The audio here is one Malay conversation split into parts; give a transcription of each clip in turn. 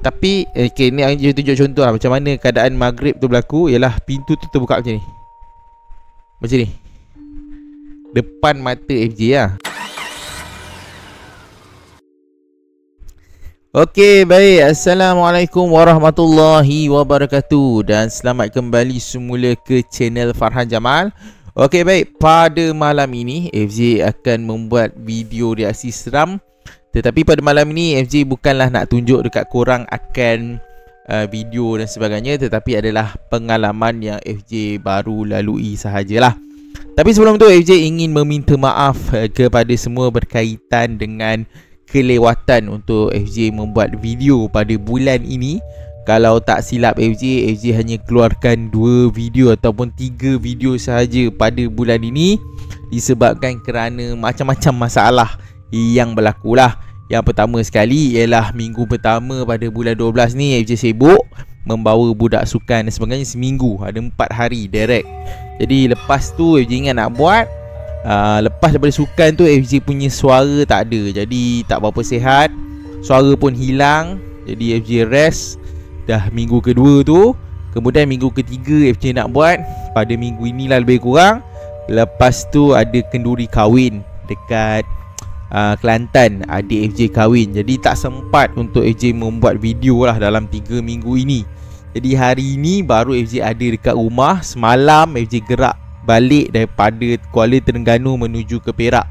Tapi okay, ni dia tunjuk contoh lah macam mana keadaan maghrib tu berlaku. Ialah pintu tu terbuka macam ni. Macam ni. Depan mata FJ lah. Okey, baik. Assalamualaikum warahmatullahi wabarakatuh. Dan selamat kembali semula ke channel Farhan Jamal. Okey, baik. Pada malam ini FJ akan membuat video reaksi seram. Tetapi pada malam ini FJ bukanlah nak tunjuk dekat korang akan video dan sebagainya, tetapi adalah pengalaman yang FJ baru lalui sahajalah. Tapi sebelum tu FJ ingin meminta maaf kepada semua berkaitan dengan kelewatan untuk FJ membuat video pada bulan ini. Kalau tak silap FJ hanya keluarkan 2 video ataupun 3 video sahaja pada bulan ini, disebabkan kerana macam-macam masalah yang berlaku lah. Yang pertama sekali ialah minggu pertama pada bulan 12 ni FJ sibuk membawa budak sukan dan sebagainya seminggu. Ada 4 hari direct. Jadi lepas tu FJ ingat nak buat, lepas daripada sukan tu FJ punya suara tak ada. Jadi tak berapa sihat, suara pun hilang. Jadi FJ rest dah minggu kedua tu. Kemudian minggu ketiga FJ nak buat pada minggu inilah lebih kurang. Lepas tu ada kenduri kahwin dekat Kelantan, adik FJ kahwin. Jadi tak sempat untuk FJ membuat video lah dalam 3 minggu ini. Jadi hari ini baru FJ ada dekat rumah. Semalam FJ gerak balik daripada Kuala Terengganu menuju ke Perak.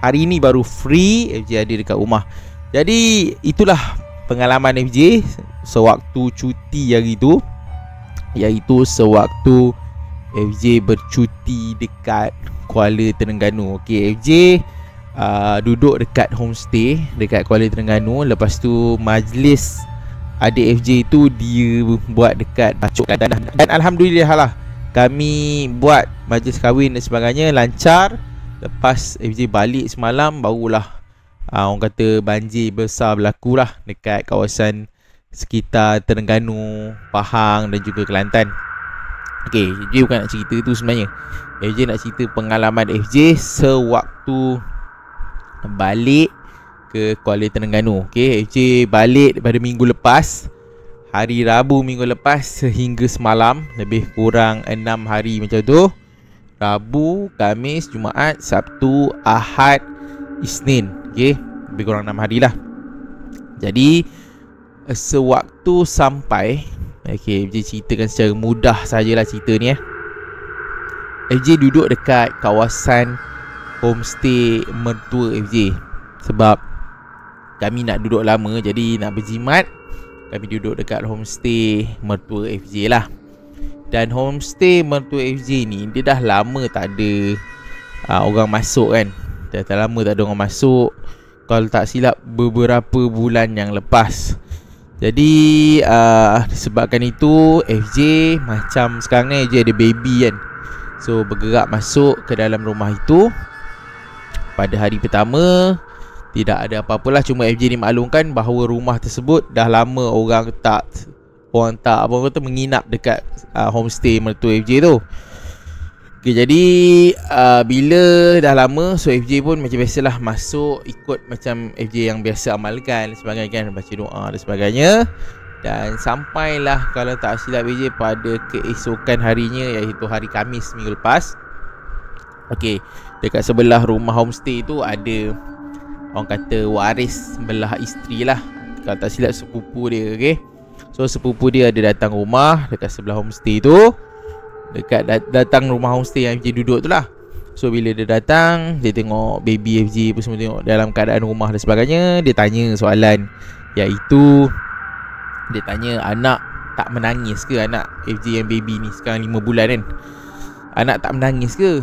Hari ini baru free, FJ ada dekat rumah. Jadi itulah pengalaman FJ sewaktu cuti hari itu, iaitu sewaktu FJ bercuti dekat Kuala Terengganu. Okey, FJ duduk dekat homestay dekat Kuala Terengganu. Lepas tu majlis adik FJ tu dia buat dekat Pacuk Kelantan. Dan alhamdulillah lah, kami buat majlis kahwin dan sebagainya lancar. Lepas FJ balik semalam, barulah orang kata banjir besar berlaku lah dekat kawasan sekitar Terengganu, Pahang dan juga Kelantan. Okay, FJ bukan nak cerita tu sebenarnya. FJ nak cerita pengalaman FJ sewaktu balik ke Kuala Terengganu. Okay, FJ balik pada minggu lepas, hari Rabu minggu lepas sehingga semalam, lebih kurang 6 hari macam tu. Rabu, Khamis, Jumaat, Sabtu, Ahad, Isnin. Okay, lebih kurang 6 hari lah. Jadi sewaktu sampai, okay, FJ ceritakan secara mudah sajalah cerita ni. FJ duduk dekat kawasan homestay mertua FJ. Sebab kami nak duduk lama, jadi nak berjimat, kami duduk dekat homestay mertua FJ lah. Dan homestay mertua FJ ni dia dah lama tak ada orang masuk kan. Dah lama tak ada orang masuk. Kalau tak silap beberapa bulan yang lepas. Jadi disebabkan itu FJ macam sekarang ni FJ ada baby kan. So bergerak masuk ke dalam rumah itu. Pada hari pertama tidak ada apa-apalah, cuma FJ dimaklumkan bahawa rumah tersebut dah lama orang tak apa kata menginap dekat homestay mertua FJ tu. Okay, jadi bila dah lama, so FJ pun macam biasalah masuk ikut macam FJ yang biasa amalkan dan sebagainya kan, baca doa dan sebagainya. Dan sampailah kalau tak silap FJ pada keesokan harinya, iaitu hari Khamis minggu lepas. Okey, dekat sebelah rumah homestay tu ada orang kata waris belah isteri lah. Kalau tak silap sepupu dia, okey. So sepupu dia ada datang rumah dekat sebelah homestay tu. Dekat datang rumah homestay yang FJ duduk tu lah. So bila dia datang, dia tengok baby FJ pun semua tengok dalam keadaan rumah dan sebagainya. Dia tanya soalan, iaitu dia tanya anak tak menangis ke, anak FJ yang baby ni sekarang 5 bulan kan. Anak tak menangis ke?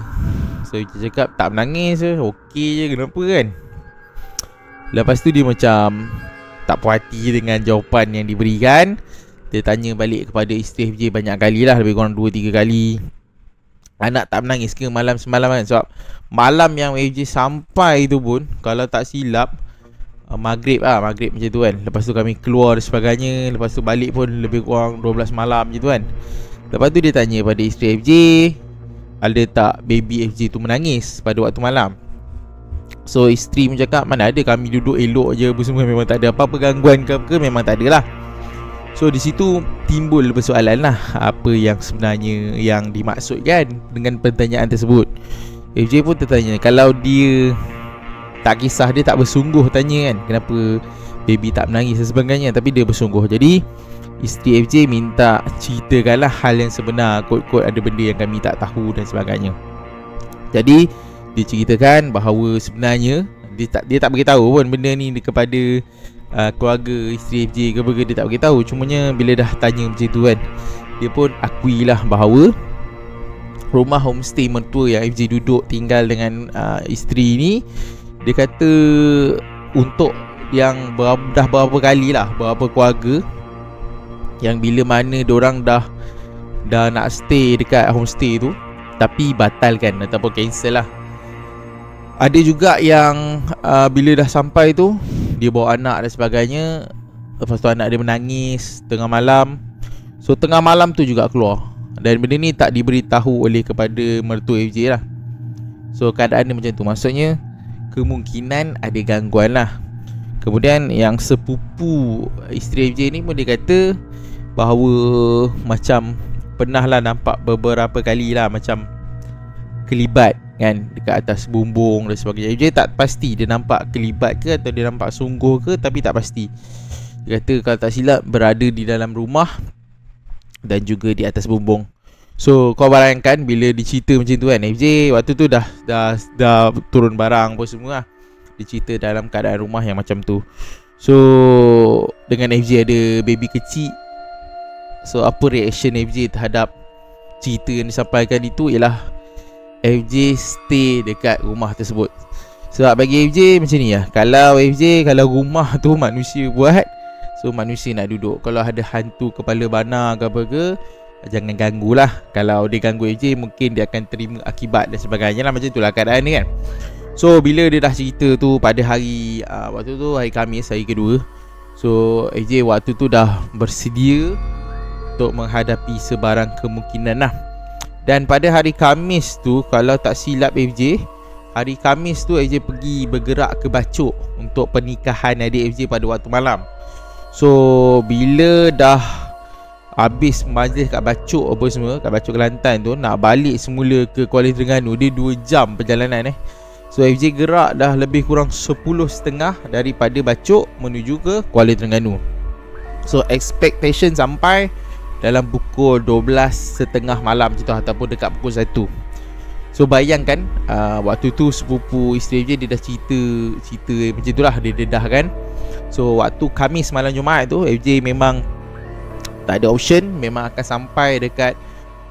So dia cakap tak menangis je, okey je, kenapa kan. Lepas tu dia macam tak puas hati dengan jawapan yang diberikan. Dia tanya balik kepada isteri FJ banyak kali lah, lebih kurang 2-3 kali. Anak tak menangis ke malam semalam kan. Sebab malam yang FJ sampai tu pun, kalau tak silap maghrib macam tu kan. Lepas tu kami keluar dan sebagainya. Lepas tu balik pun lebih kurang 12 malam macam tu kan. Lepas tu dia tanya pada isteri FJ, ada tak baby FJ tu menangis pada waktu malam. So isteri pun cakap mana ada, kami duduk elok je apa semua, memang tak ada apa-apa gangguan ke memang tak ada lah. So di situ timbul persoalan lah, apa yang sebenarnya yang dimaksudkan dengan pertanyaan tersebut. FJ pun tertanya, kalau dia tak kisah, dia tak bersungguh tanya kan, kenapa baby tak menangis dan sebagainya, tapi dia bersungguh. Jadi isteri FJ minta ceritakanlah hal yang sebenar, kod-kod ada benda yang kami tak tahu dan sebagainya. Jadi dia ceritakan bahawa sebenarnya dia tak beritahu pun benda ni kepada keluarga isteri FJ ke apa, dia tak beritahu. Cumanya bila dah tanya macam tu kan, dia pun akuilah bahawa rumah homestay mertua yang FJ duduk tinggal dengan isteri ni, dia kata untuk yang dah berapa kali lah, berapa keluarga yang bila mana diorang dah nak stay dekat homestay tu tapi batalkan ataupun cancel lah. Ada juga yang bila dah sampai tu dia bawa anak dan sebagainya, lepas tu anak dia menangis tengah malam. So tengah malam tu juga keluar, dan benda ni tak diberitahu oleh kepada mertua FJ lah. So keadaan dia macam tu, maksudnya kemungkinan ada gangguan lah. Kemudian yang sepupu isteri FJ ni pun dia kata bahawa macam pernah lah nampak beberapa kali lah macam kelibat kan dekat atas bumbung dan sebagainya. FJ tak pasti dia nampak kelibat ke atau dia nampak sungguh ke, tapi tak pasti. Dia kata kalau tak silap berada di dalam rumah dan juga di atas bumbung. So kau bayangkan bila dicerita macam tu kan, FJ waktu tu dah turun barang apa semua lah. Dia cerita dalam keadaan rumah yang macam tu. So dengan FJ ada baby kecil, so apa reaction FJ terhadap cerita yang disampaikan itu ialah FJ stay dekat rumah tersebut. Sebab bagi FJ macam ni lah, kalau rumah tu manusia buat, so manusia nak duduk. Kalau ada hantu kepala bana ke apa ke, jangan ganggu lah. Kalau dia ganggu FJ, mungkin dia akan terima akibat dan sebagainya lah. Macam tu lah keadaan ni kan. So bila dia dah cerita tu pada hari waktu tu hari Khamis, hari kedua, so FJ waktu tu dah bersedia untuk menghadapi sebarang kemungkinan lah. Dan pada hari Khamis tu, kalau tak silap FJ, hari Khamis tu FJ pergi bergerak ke Bacok untuk pernikahan adik FJ pada waktu malam. So bila dah habis majlis kat Bacok apa semua, kat Bacok Kelantan tu, nak balik semula ke Kuala Terengganu, dia 2 jam perjalanan So FJ gerak dah lebih kurang 10.30 daripada Bacok menuju ke Kuala Terengganu. So expectation sampai dalam pukul 12.30 malam macam tu, ataupun dekat pukul 1. So bayangkan waktu tu sepupu isteri FJ dia dah cerita macam tu lah, dia dedah kan. So waktu Khamis malam Jumaat tu, FJ memang tak ada option, memang akan sampai dekat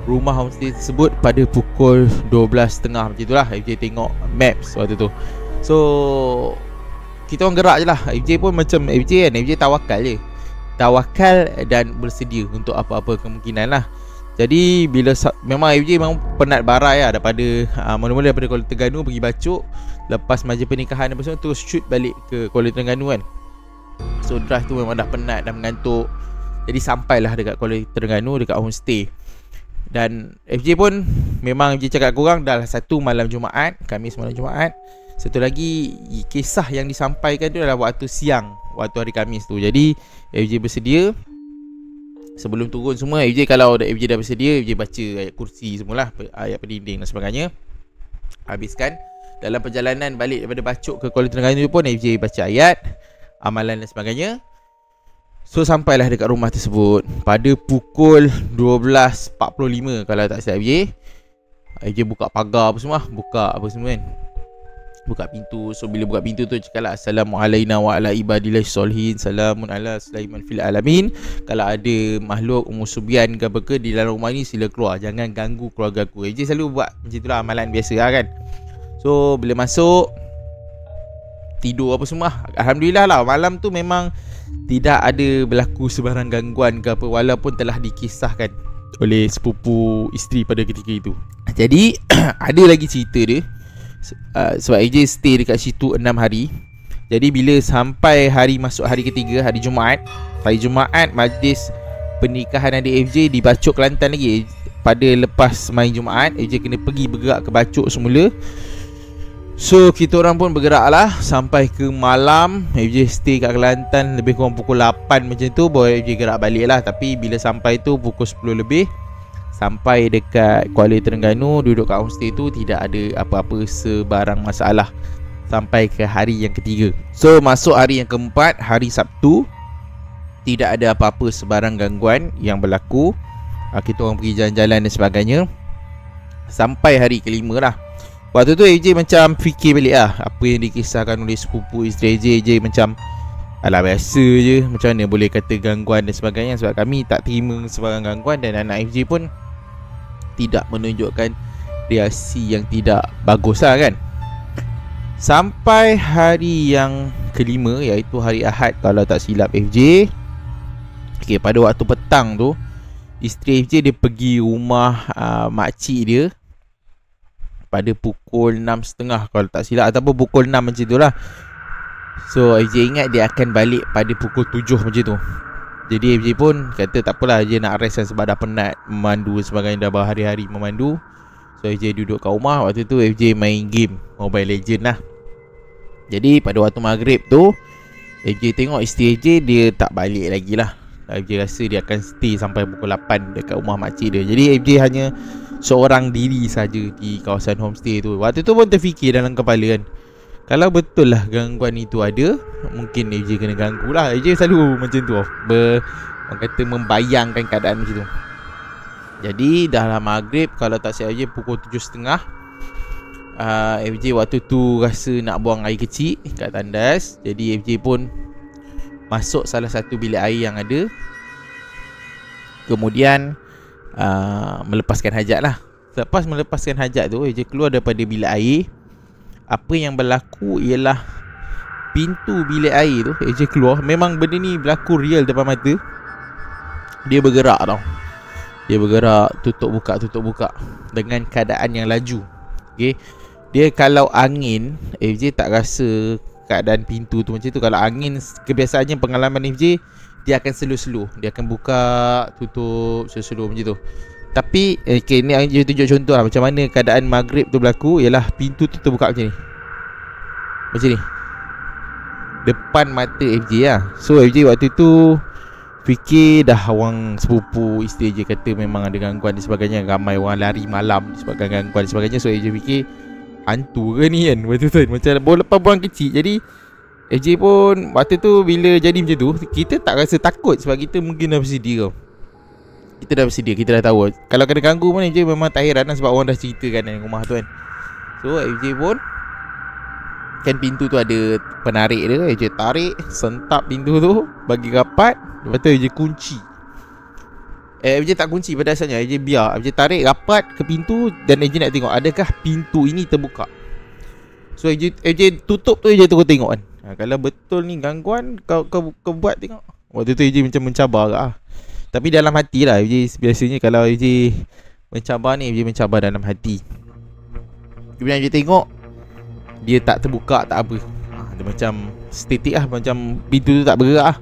rumah homestay tersebut pada pukul 12.30 macam tu lah. FJ tengok maps waktu tu. So kita orang gerak je lah. FJ pun macam FJ kan, FJ tawakal dan bersedia untuk apa-apa kemungkinan lah. Jadi bila memang FJ memang penat barai lah, daripada mula-mula daripada Kuala Terengganu pergi Bacok, lepas majlis pernikahan apa semua, terus shoot balik ke Kuala Terengganu kan. So drive tu memang dah penat dan mengantuk. Jadi sampailah dekat Kuala Terengganu, dekat homestay. Dan FJ pun memang FJ cakap korang dah satu malam Jumaat, Khamis malam Jumaat. Satu lagi kisah yang disampaikan tu adalah waktu siang, waktu hari Khamis tu. Jadi FJ bersedia. Sebelum turun semua, FJ kalau FJ dah bersedia, FJ baca ayat kursi semualah, ayat pendinding dan sebagainya. Habiskan. Dalam perjalanan balik daripada Bacok ke Kuala Terengganu pun FJ baca ayat, amalan dan sebagainya. So sampailah dekat rumah tersebut pada pukul 12.45 kalau tak silap FJ. FJ buka pagar apa semua, buka apa semua kan, buka pintu. So bila buka pintu tu cakaplah Assalamualaikum wa ala ibadillahi solihin, salamun ala Sulaiman fil alamin. Kalau ada makhluk umur subian ke apa ke di dalam rumah ni, sila keluar, jangan ganggu keluarga aku. FJ selalu buat macam itulah, amalan biasa lah kan. So bila masuk, tidur apa semua, alhamdulillah lah, malam tu memang tidak ada berlaku sebarang gangguan ke apa, walaupun telah dikisahkan oleh sepupu isteri pada ketika itu. Jadi ada lagi cerita dia. Sebab AJ stay dekat situ 6 hari. Jadi bila sampai masuk hari ketiga, hari Jumaat majlis pernikahan adik FJ di Bacok Kelantan lagi. Pada lepas main Jumaat, FJ kena pergi bergerak ke Bacok semula. So kita orang pun bergerak lah sampai ke malam. FJ stay kat Kelantan lebih kurang pukul 8 macam tu, baru FJ gerak balik lah. Tapi bila sampai tu pukul 10 lebih, sampai dekat Kuala Terengganu, duduk kat homestay tu, tidak ada apa-apa sebarang masalah sampai ke hari yang ketiga. So masuk hari yang keempat, hari Sabtu, tidak ada apa-apa sebarang gangguan yang berlaku. Kita orang pergi jalan-jalan dan sebagainya sampai hari kelima lah. Waktu tu AJ macam fikir balik lah apa yang dikisahkan oleh sepupu isteri AJ macam alah biasa je, macam mana boleh kata gangguan dan sebagainya. Sebab kami tak terima sebarang gangguan, dan anak FJ pun tidak menunjukkan reaksi yang tidak bagus lah kan. Sampai hari yang kelima, iaitu hari Ahad kalau tak silap FJ. Okay, pada waktu petang tu, isteri FJ dia pergi rumah makcik dia pada pukul 6.30 kalau tak silap, ataupun pukul 6 macam tu lah. So FJ ingat dia akan balik pada pukul 7 macam tu. Jadi FJ pun kata tak apalah, dia nak rest sebab dah penat memandu sebagainya, dah berhari-hari memandu. So FJ duduk kat rumah. Waktu tu FJ main game Mobile Legend lah. Jadi pada waktu maghrib tu, FJ tengok isteri FJ dia tak balik lagi lah. FJ rasa dia akan stay sampai pukul 8 dekat rumah makcik dia. Jadi FJ hanya seorang diri saja di kawasan homestay tu. Waktu tu pun terfikir dalam kepala kan, kalau betul lah gangguan itu ada, mungkin AJ kena ganggu lah. AJ selalu macam tu, orang kata membayangkan keadaan macam tu. Jadi dah lah maghrib, kalau tak silap AJ pukul 7.30. FJ waktu tu rasa nak buang air kecil kat tandas. Jadi FJ pun masuk salah satu bilik air yang ada, kemudian melepaskan hajat lah. Selepas melepaskan hajat tu, FJ keluar daripada bilik air. Apa yang berlaku ialah pintu bilik air tu, FJ keluar, memang benda ni berlaku real depan mata. Dia bergerak tau. Dia bergerak, tutup buka dengan keadaan yang laju. Okay, dia kalau angin, FJ tak rasa keadaan pintu tu macam tu. Kalau angin, kebiasaannya pengalaman FJ, dia akan slow-slow. Dia akan buka, tutup, slow-slow macam tu. Tapi okay, ni dia tunjuk contoh lah macam mana keadaan maghrib tu berlaku. Ialah pintu tu terbuka macam ni, macam ni, depan mata FJ lah. So FJ waktu tu fikir dah orang sepupu isteri je kata memang ada gangguan dan sebagainya, ramai orang lari malam disebabkan gangguan dan sebagainya. So FJ fikir hantu ke ni kan, waktu tu macam lepas buang kecil. Jadi FJ pun waktu tu bila jadi macam tu, kita tak rasa takut sebab kita mungkin dah bersedia. Kita dah bersedia, kita dah tahu kalau kena ganggu pun FJ memang tak heran lah, sebab orang dah ceritakan dalam rumah tu kan. So FJ pun kan pintu tu ada penarik dia, FJ tarik, sentap pintu tu, bagi rapat. Lepas tu FJ kunci. FJ tak kunci pada asalnya, FJ biar, FJ tarik rapat ke pintu, dan FJ nak tengok adakah pintu ini terbuka. So FJ tutup tu, FJ terus tengok kan, kalau betul ni gangguan, kau buat tengok. Waktu tu FJ macam mencabar lah. Tapi dalam hati lah, FJ biasanya kalau FJ mencabar ni, FJ mencabar dalam hati. Kemudian FJ tengok, dia tak terbuka, tak apa. Dia macam statik lah, macam pintu tu tak bergerak lah.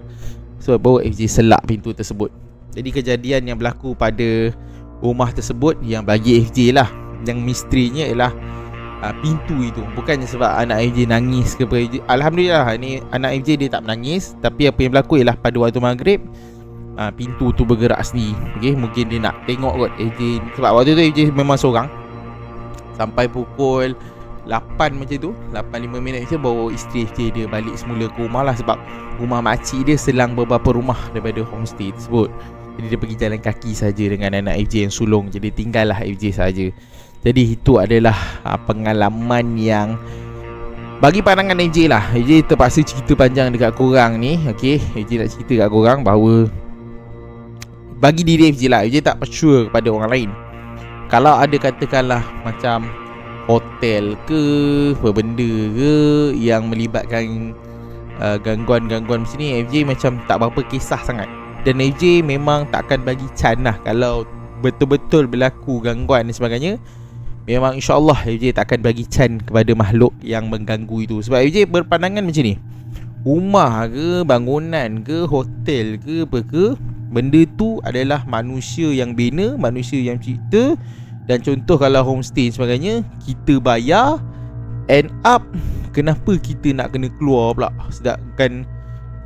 So baru FJ selak pintu tersebut. Jadi kejadian yang berlaku pada rumah tersebut yang bagi FJ lah, yang misterinya ialah pintu itu. Bukannya sebab anak FJ nangis ke apa. Alhamdulillah ni anak FJ dia tak menangis. Tapi apa yang berlaku ialah pada waktu maghrib, pintu tu bergerak sendiri. Okay, mungkin dia nak tengok kot FJ. Sebab waktu tu FJ memang seorang. Sampai pukul 8 macam tu, 8.5 minit je, baru isteri FJ dia balik semula ke rumah lah. Sebab rumah makcik dia selang beberapa rumah daripada homestay tersebut. Jadi dia pergi jalan kaki saja dengan anak FJ yang sulung. Jadi tinggallah FJ saja. Jadi itu adalah pengalaman yang bagi pandangan FJ lah. FJ terpaksa cerita panjang dekat korang ni. Okay, FJ nak cerita kat korang bahawa bagi diri FJ lah, FJ tak sure kepada orang lain. Kalau ada katakanlah macam hotel ke, apa benda ke yang melibatkan gangguan-gangguan macam ni, FJ macam tak berapa kisah sangat. Dan FJ memang tak akan bagi can lah kalau betul-betul berlaku gangguan dan sebagainya. Memang insyaAllah FJ tak akan bagi can kepada makhluk yang mengganggu itu. Sebab FJ berpandangan macam ni, rumah ke, bangunan ke, hotel ke, apa ke, benda tu adalah manusia yang bina, manusia yang cipta. Dan contoh kalau homestay sebagainya, kita bayar end up kenapa kita nak kena keluar pula sedangkan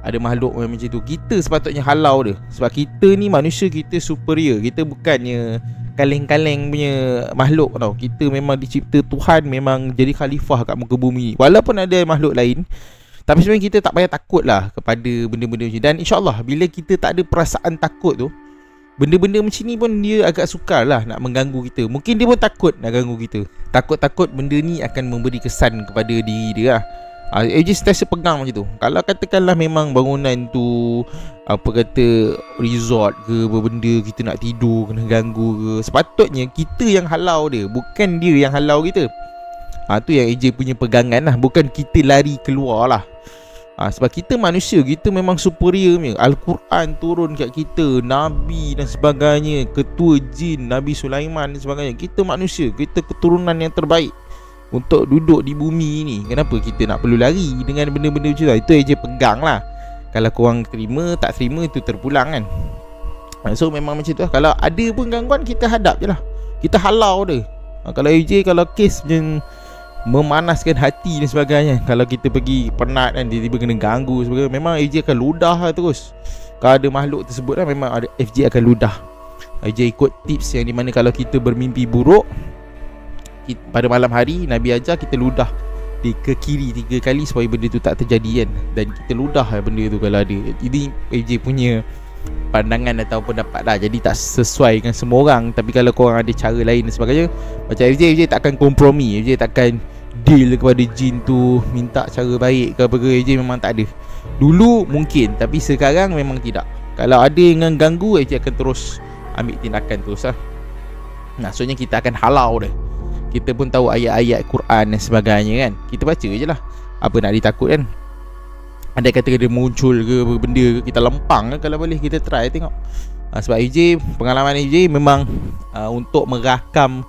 ada makhluk macam tu? Kita sepatutnya halau dia. Sebab kita ni manusia, kita superior. Kita bukannya kaleng-kaleng punya makhluk tau. Kita memang dicipta Tuhan, memang jadi khalifah kat muka bumi. Walaupun ada makhluk lain, tapi sebenarnya kita tak payah takut lah kepada benda-benda macam ni. Dan insyaAllah bila kita tak ada perasaan takut tu, benda-benda macam ni pun dia agak sukar lah nak mengganggu kita. Mungkin dia pun takut nak ganggu kita. Takut-takut benda ni akan memberi kesan kepada diri dia lah. FJ sentiasa pegang macam tu. Kalau katakanlah memang bangunan tu apa kata resort ke, benda kita nak tidur kena ganggu ke, sepatutnya kita yang halau dia, bukan dia yang halau kita. Tu yang AJ punya pegangan lah. Bukan kita lari keluar lah. Sebab kita manusia, kita memang superior punya. Al-Quran turun kat kita, Nabi dan sebagainya, ketua jin Nabi Sulaiman dan sebagainya. Kita manusia, kita keturunan yang terbaik untuk duduk di bumi ni. Kenapa kita nak perlu lari dengan benda-benda macam tu? Itu AJ pegang lah. Kalau korang terima, tak terima itu terpulang kan. So memang macam tu lah. Kalau ada pun gangguan, kita hadap je lah. Kita halau dia. Kalau AJ, kalau kes macam memanaskan hati dan sebagainya, kalau kita pergi penat kan, tiba-tiba kena ganggu sebagainya, memang AJ akan ludah lah terus. Kalau ada makhluk tersebut lah, memang ada, FJ akan ludah. AJ ikut tips yang dimana kalau kita bermimpi buruk pada malam hari, Nabi ajar kita ludah ke kiri 3 kali supaya benda tu tak terjadi kan. Dan kita ludah benda tu kalau ada. Ini FJ punya pandangan atau pendapat lah. Jadi tak sesuai dengan semua orang. Tapi kalau korang ada cara lain dan sebagainya, macam FJ takkan kompromi. FJ takkan deal kepada jin tu minta cara baik ke apa ke. FJ memang tak ada. Dulu mungkin, tapi sekarang memang tidak. Kalau ada yang ganggu, FJ akan terus ambil tindakan terus lah. Maksudnya kita akan halau dia. Kita pun tahu ayat-ayat Quran dan sebagainya kan. Kita baca je lah. Apa nak ditakut kan. Ada kata dia muncul ke benda ke, kita lempang ke, kalau boleh kita try tengok. Sebab FJ, pengalaman FJ memang untuk merakam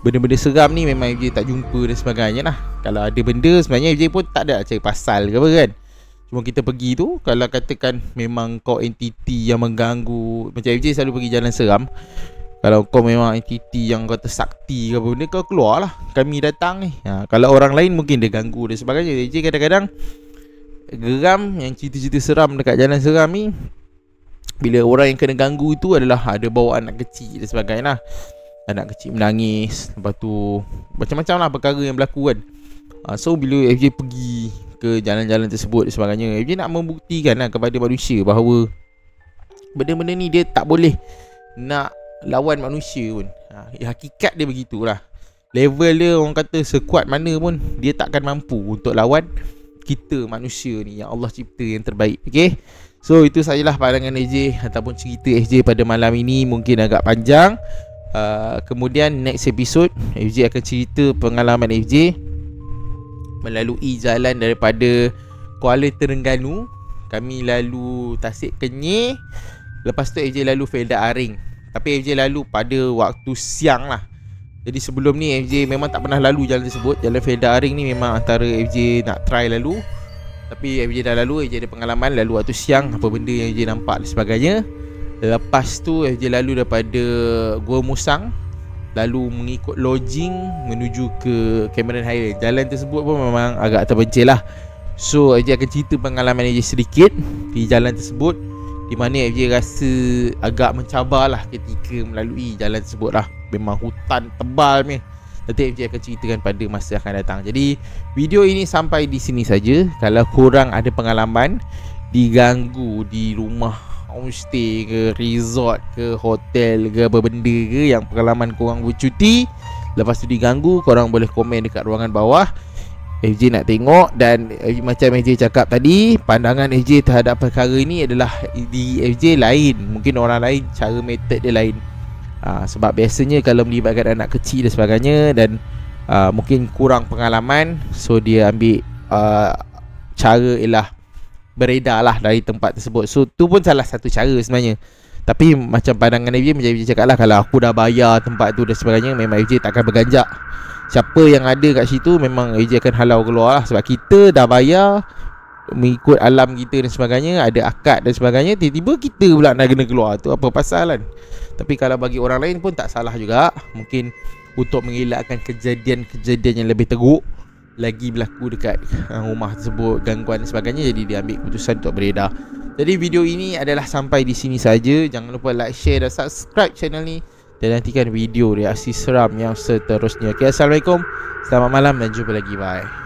benda-benda seram ni memang FJ tak jumpa dan sebagainya lah. Kalau ada benda sebenarnya FJ pun tak ada cari pasal ke apa kan. Cuma kita pergi tu, kalau katakan memang kau entiti yang mengganggu, macam FJ selalu pergi jalan seram. Kalau kau memang entiti yang kata sakti ke apa benda, kau keluar lah, kami datang ni. Kalau orang lain mungkin dia ganggu dan sebagainya. FJ kadang-kadang geram yang cerita-cerita seram dekat jalan seram ni, bila orang yang kena ganggu itu adalah ada bawa anak kecil dan sebagainya lah. Anak kecil menangis, lepas tu macam-macam lah perkara yang berlaku kan. So bila FJ pergi ke jalan-jalan tersebut dan sebagainya, FJ nak membuktikan lah kepada manusia bahawa benda-benda ni dia tak boleh nak lawan manusia pun. Hakikat dia begitulah. Level dia orang kata sekuat mana pun, dia takkan mampu untuk lawan kita manusia ni yang Allah cipta yang terbaik. Okay, so itu sajalah pandangan AJ ataupun cerita FJ pada malam ini. Mungkin agak panjang. Kemudian next episode FJ akan cerita pengalaman FJ melalui jalan daripada Kuala Terengganu. Kami lalu Tasik Kenyir, lepas tu FJ lalu Felda Aring. Tapi FJ lalu pada waktu siang lah. Jadi sebelum ni FJ memang tak pernah lalu jalan tersebut. Jalan Felda Aring ni memang antara FJ nak try lalu. Tapi FJ dah lalu, FJ ada pengalaman lalu waktu siang, apa benda yang FJ nampak dan sebagainya. Lepas tu FJ lalu daripada Gua Musang, lalu mengikut lodging menuju ke Cameron Highland. Jalan tersebut pun memang agak terpencil lah. So FJ akan cerita pengalaman FJ sedikit di jalan tersebut, di mana FJ rasa agak mencabar lah ketika melalui jalan tersebut lah. Memang hutan tebal ni. Nanti FJ akan ceritakan pada masa akan datang. Jadi video ini sampai di sini saja. Kalau korang ada pengalaman diganggu di rumah homestay ke, resort ke, hotel ke, apa benda ke, yang pengalaman korang bercuti, lepas tu diganggu, korang boleh komen dekat ruangan bawah. FJ nak tengok. Dan macam FJ cakap tadi, pandangan FJ terhadap perkara ini adalah di FJ lain. Mungkin orang lain cara metod dia lain. Sebab biasanya kalau melibatkan anak kecil dan sebagainya, dan mungkin kurang pengalaman, so dia ambil cara ialah beredar lah dari tempat tersebut. So tu pun salah satu cara sebenarnya. Tapi macam pandangan FJ, macam FJ cakap lah, kalau aku dah bayar tempat tu dan sebagainya, memang FJ takkan berganjak. Siapa yang ada kat situ memang FJ akan halau keluar lah. Sebab kita dah bayar, mengikut alam kita dan sebagainya, ada akad dan sebagainya, tiba-tiba kita pula nak kena keluar. Tu apa pasal kan? Tapi kalau bagi orang lain pun tak salah juga. Mungkin untuk mengelakkan kejadian-kejadian yang lebih teruk, lagi berlaku dekat rumah tersebut, gangguan dan sebagainya. Jadi dia ambil keputusan untuk beredar. Jadi video ini adalah sampai di sini saja. Jangan lupa like, share dan subscribe channel ni, dan nantikan video reaksi seram yang seterusnya. Okay, Assalamualaikum, selamat malam dan jumpa lagi, bye.